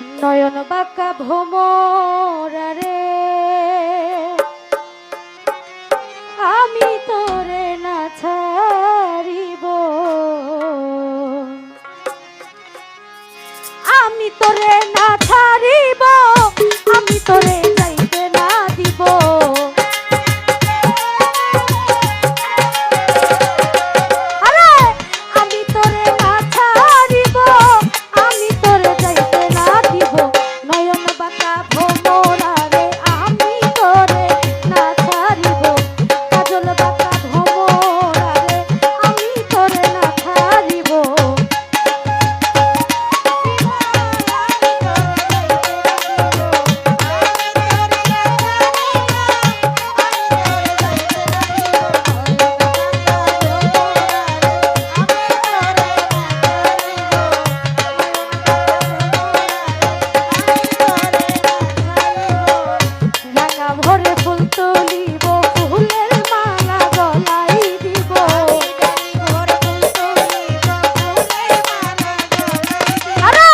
নয়ন বাঁকা ভোমরা রে, আমি তোরে না ছাড়িব, আমি তোরে না ছাড়িব, আমি তোরে যাইতে না দিব। আরে আমি তোরে না ছাড়িব, আমি তোরে যাইতে না দিব। নয়ন বাঁকা ভোমরা রে, আমি তোরে না ছাড়িব। কাজল বাঁকা ভোমরা রে, আমি তোরে না ছাড়িব। ভরে ফুল তুলিব, ফুলের মালা গলায় দিব। আরে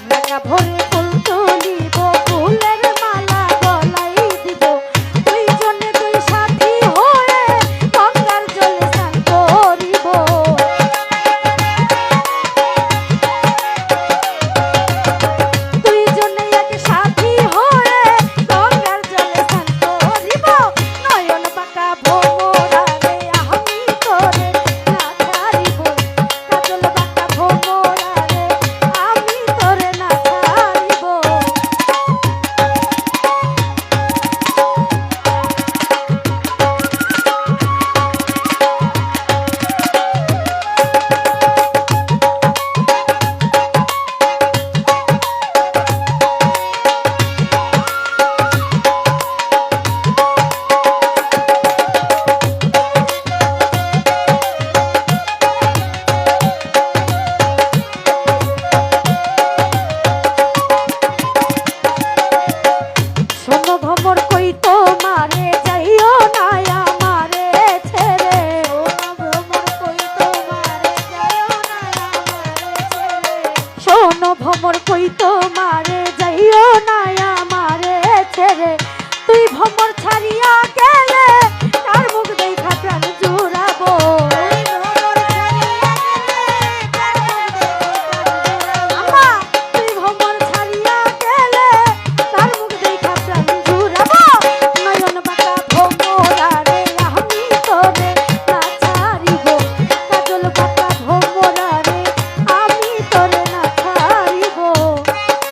ঢাকা ভরে ফুল তুলিব, ফুলের মালা গলায় দিব। দুইজনে দুই সাথী হয়ে গঙ্গার জলে স্নান করিব। দুইজনে এক সাথী হয়ে গঙ্গার জলে স্নান করিব। নয়ন বাঁকা ভোমরা রে, আমি তোরে না ছাড়িব। কাজল বাঁকা ভোমরা রে, আমি তোরে না ছাড়িব। শোনো ভ্রমর কই তোমারে, যাইও না আমারে ছেড়ে। শোনো ভ্রমর কই তোমারে,